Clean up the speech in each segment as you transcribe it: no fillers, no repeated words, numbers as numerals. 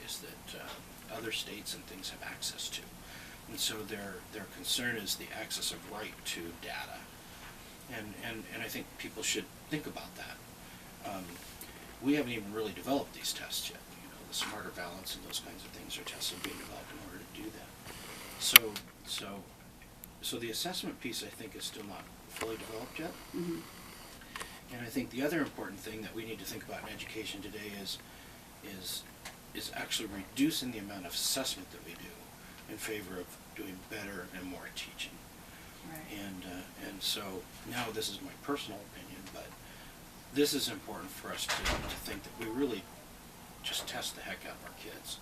database that other states and things have access to. And so their concern is the access of right to data. And I think people should think about that. We haven't even really developed these tests yet. You know, the smarter balance and those kinds of things are tests that are being developed in order to do that. So the assessment piece, I think, is still not fully developed yet. Mm-hmm. And I think the other important thing that we need to think about in education today is actually reducing the amount of assessment that we do in favor of doing better and more teaching. Right. And so now this is my personal opinion, but this is important for us to think that we really just test the heck out of our kids.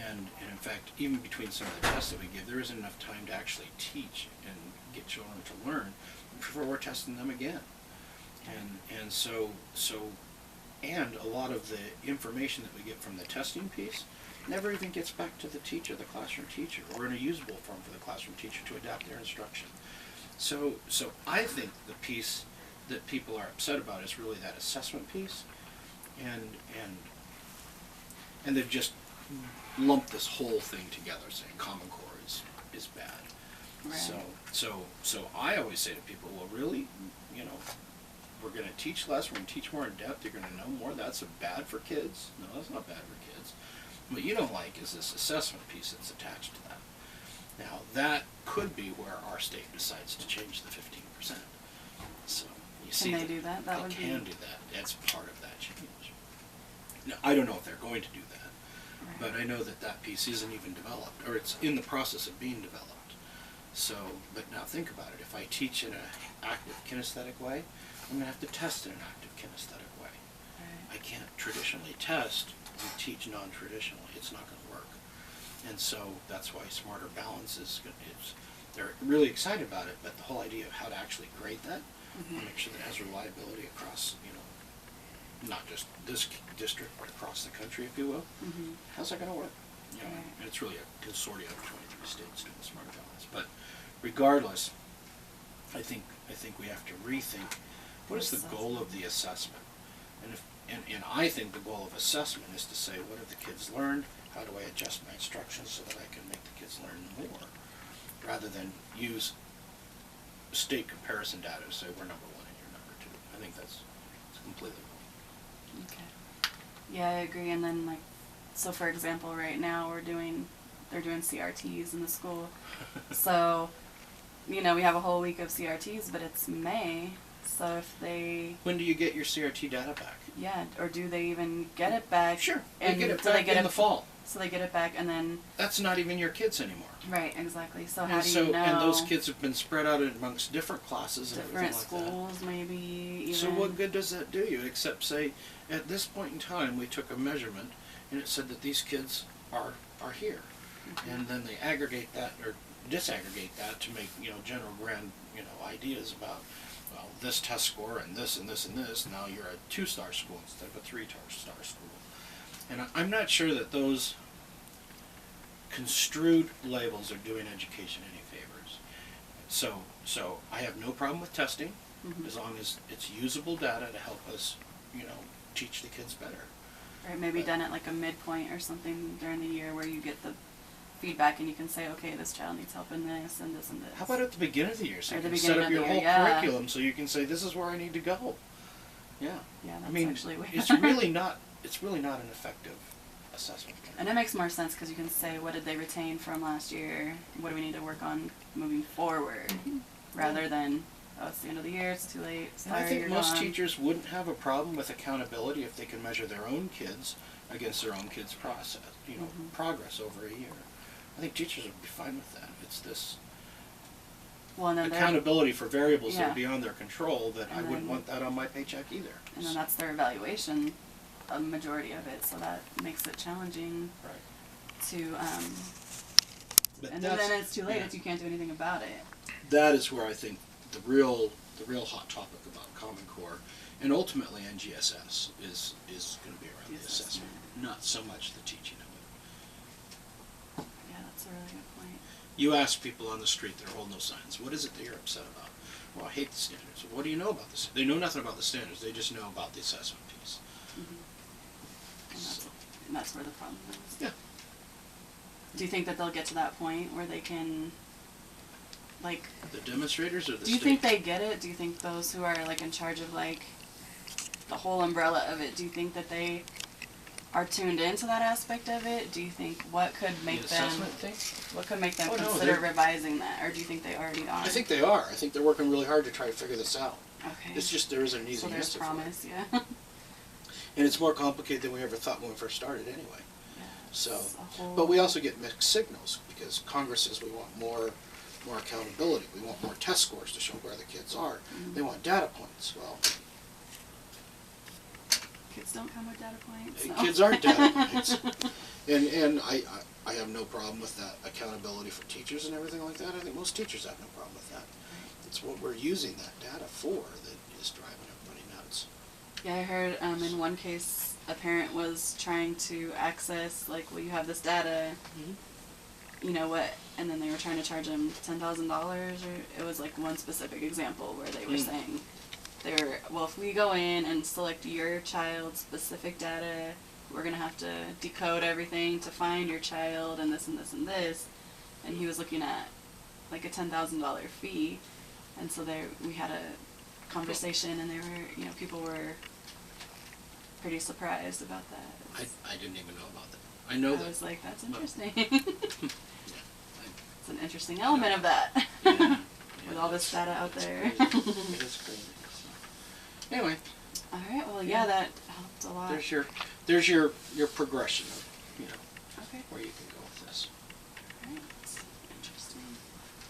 And in fact, even between some of the tests that we give, there isn't enough time to actually teach and get children to learn before we're testing them again. And so a lot of the information that we get from the testing piece never even gets back to the teacher, the classroom teacher, or in a usable form for the classroom teacher to adapt their instruction. So I think the piece that people are upset about is really that assessment piece, and they've just lumped this whole thing together, saying Common Core is bad. Right. So I always say to people, well, really, you know, we're going to teach less, we're going to teach more in depth, you're going to know more. That's bad for kids. No, that's not bad for kids. What you don't like is this assessment piece that's attached to that. Now, that could be where our state decides to change the 15%. So you see, Can they do that? That they would can be... do that. That's part of that change. Now, I don't know if they're going to do that, Right. but I know that that piece isn't even developed, or it's in the process of being developed. So, but now think about it. If I teach in an active kinesthetic way, I'm going to have to test in an active kinesthetic way. Right. I can't traditionally test and teach non-traditionally. It's not going to work. And so that's why Smarter Balance they're really excited about it, but the whole idea of how to actually grade that, Mm-hmm. and make sure that it has reliability across, you know, not just this district, but across the country, if you will. Mm-hmm. How's that going to work? You know, Right. and it's really a consortium of 23 states doing Smarter Balance. But regardless, I think we have to rethink what is the goal of the assessment. And I think the goal of assessment is to say, what have the kids learned? How do I adjust my instructions so that I can make the kids learn more? Rather than use state comparison data to say we're number one and you're number two. I think that's completely wrong. Okay. Yeah, I agree. And then, like, so for example, right now they're doing CRTs in the school. So, you know, we have a whole week of CRTs, but it's May. So if they... When do you get your CRT data back? Yeah, or do they even get it back? Sure, And they get it do they back get in the fall. So they get it back and then... That's not even your kids anymore. Right, exactly. So how And do so, you know? and those kids have been spread out amongst different classes and different everything like schools, maybe. Even. that. So what good does that do you, except say, at this point in time, we took a measurement and it said that these kids are here. Mm-hmm. And then they aggregate that or disaggregate that to make, you know, general grand, you know, ideas about, well, this test score and this and this and this, now you're a 2-star school instead of a 3-star school. And I'm not sure that those construed labels are doing education any favors. So I have no problem with testing, Mm-hmm. as long as it's usable data to help us, you know, teach the kids better. Right, maybe But- done at like a midpoint or something during the year where you get the feedback and you can say, okay, this child needs help in this and this and this. How about at the beginning of the year, so Or you the can set beginning up of your the whole year, yeah. curriculum so you can say, this is where I need to go. Yeah. Yeah, that's I mean, actually weird. it's really not an effective assessment. And it makes more sense because you can say, what did they retain from last year? What do we need to work on moving forward? Mm-hmm. Rather than, oh, it's the end of the year, it's too late, And I sorry, think you're most gone. teachers wouldn't have a problem with accountability if they can measure their own kids against their own kids' process, you know, Mhm. progress over a year. I think teachers would be fine with that. It's this Well, and then they're- accountability for variables that Yeah. are beyond their control that I And wouldn't then- want that on my paycheck either. and then that's their evaluation, a majority of it, so that makes it challenging Right. to, But and that's- then it's too late, yeah. you can't do anything about it. That is where I think the real hot topic about Common Core and ultimately NGSS is going to be around the assessment, not so much the teaching of it. Yeah, that's a really good point. You ask people on the street that are holding those signs, what is it that you're upset about? Well, I hate the standards. What do you know about this? They know nothing about the standards. They just know about the assessment piece. And that's, So, that's where the problem is. Yeah. Do you think that they'll get to that point where they can, like... The demonstrators or the Do you state? think they get it? Do you think those who are, like, in charge of, like, the whole umbrella of it, do you think that they are tuned into that aspect of it? Do you think what could make them... assessment thing? What could make them Oh, no, consider they're- revising that? Or do you think they already are? I think they are. I think they're working really hard to try to figure this out. Okay. It's just there isn't an easy so there's answer promise, for it. yeah. And it's more complicated than we ever thought when we first started anyway. Yeah, So, it's a whole- but we also get mixed signals because Congress says we want more accountability. We want more test scores to show where the kids are. Mhm. They want data points. Well, Kids don't come with data points. So. kids aren't data points. And I have no problem with that accountability for teachers and everything like that. I think most teachers have no problem with that. It's what we're using that data for that is driving everybody nuts. Yeah, I heard in one case a parent was trying to access, like, well, you have this data, you know what, and then they were trying to charge him $10,000, or it was like one specific example where they were saying, they were, well, if we go in and select your child's specific data, we're going to have to decode everything to find your child and this and this and this, and he was looking at like a $10,000 fee, and so we had a conversation, and they were, you know, people were pretty surprised about that. I didn't even know about that. I know that. I was like, that's interesting. Yeah, It's an interesting element of that. yeah, With all this data out it's there. crazy. It is crazy. So, anyway, All right. Well, yeah, that helped a lot. there's your progression of, you know, Okay. where you can go with this. All right. Interesting.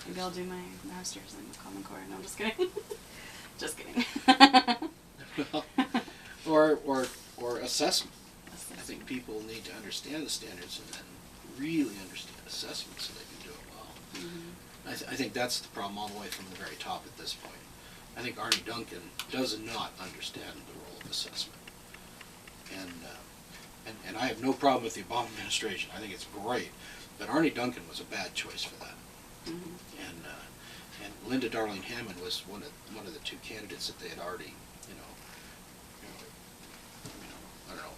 Maybe I'll do my master's in Common Core. No, I'm just kidding. Just kidding. or assessment. I think people need to understand the standards and then really understand assessment so they can do it well. Mm-hmm. I think that's the problem all the way from the very top at this point. I think Arnie Duncan does not understand the role of assessment. And I have no problem with the Obama administration. I think it's great. But Arnie Duncan was a bad choice for that. Mm-hmm. And Linda Darling Hammond was one of the two candidates that they had already, I don't know,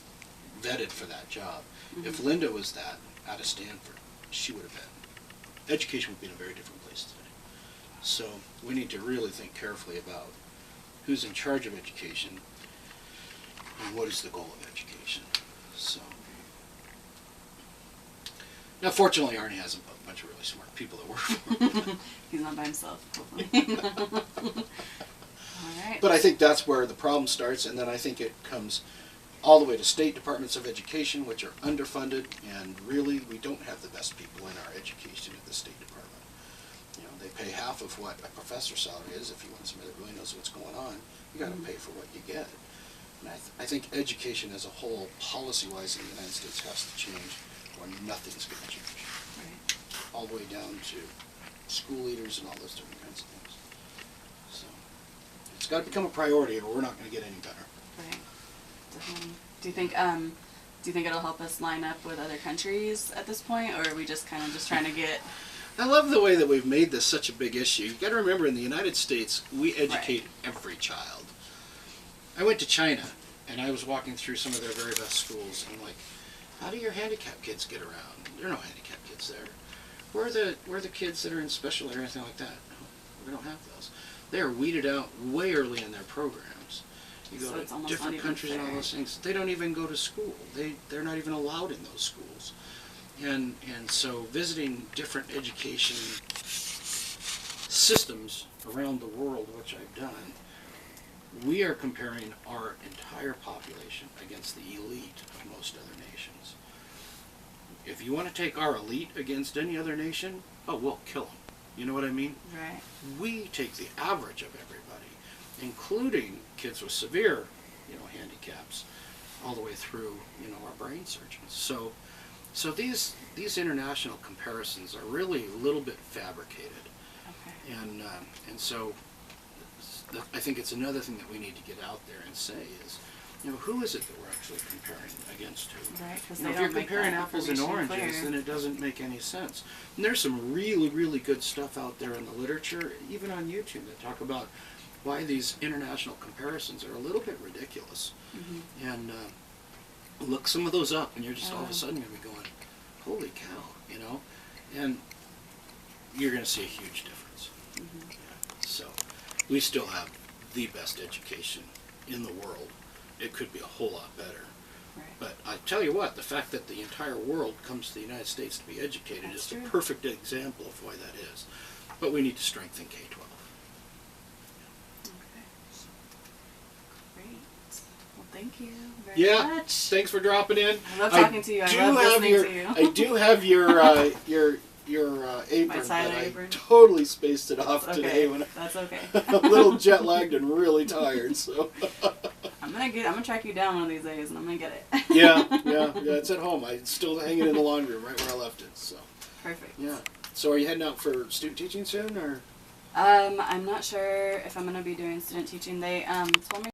vetted for that job. Mm-hmm. If Linda was that out of Stanford, she would have been. Education would be in a very different place today. So we need to really think carefully about who's in charge of education and what is the goal of education. So now, fortunately, Arnie has a bunch of really smart people that work for him. He's not by himself, hopefully. All right. But I think that's where the problem starts, and then I think it comes all the way to state departments of education, which are underfunded, and really we don't have the best people in our education at the State Department. You know, they pay half of what a professor's salary is. If you want somebody that really knows what's going on, you got to pay for what you get. And I think education as a whole, policy-wise in the United States, has to change, or nothing's going to change. Right. All the way down to school leaders and all those different kinds of things. So it's got to become a priority, or we're not going to get any better. Right. Definitely. Do you think it'll help us line up with other countries at this point, or are we just kind of just trying to get? I love the way that we've made this such a big issue. You've got to remember, in the United States, we educate every child. I went to China, and I was walking through some of their very best schools, and I'm like, how do your handicapped kids get around? There are no handicapped kids there. Where are the kids that are in special ed or anything like that? No, we don't have those. They are weeded out way early in their programs. You go So it's to almost different not even countries and all fair. those things. They don't even go to school. They're not even allowed in those schools. And so visiting different education systems around the world, which I've done, we are comparing our entire population against the elite of most other nations. If you want to take our elite against any other nation, oh, we'll kill them. You know what I mean? Right. We take the average of everybody, including kids with severe, handicaps, all the way through, our brain surgeons. So these international comparisons are really a little bit fabricated, Okay. and so I think it's another thing that we need to get out there and say is, who is it that we're actually comparing against who? Right. Because If you're comparing apples and oranges, then it doesn't make any sense. And there's some really, really good stuff out there in the literature, even on YouTube, that talk about why these international comparisons are a little bit ridiculous. Mm-hmm. look some of those up, and you're just all of a sudden going to be going, holy cow, you know? And you're going to see a huge difference. Mm-hmm. Yeah. So we still have the best education in the world. It could be a whole lot better. Right. But I tell you what, the fact that the entire world comes to the United States to be educated That's is true. the perfect example of why that is. But we need to strengthen K-12. Okay. Great. Well, thank you very Yeah, much. thanks for dropping in. I love talking to you. I do love have listening your, to you. I do have your apron, My but side I apron? totally spaced it off That's today okay. when That's okay. I'm a little jet lagged and really tired. So I'm gonna track you down one of these days, and I'm gonna get it. yeah, it's at home. It's still hanging in the laundry room right where I left it. So Perfect. yeah. So are you heading out for student teaching soon, or? I'm not sure if I'm gonna be doing student teaching. They told me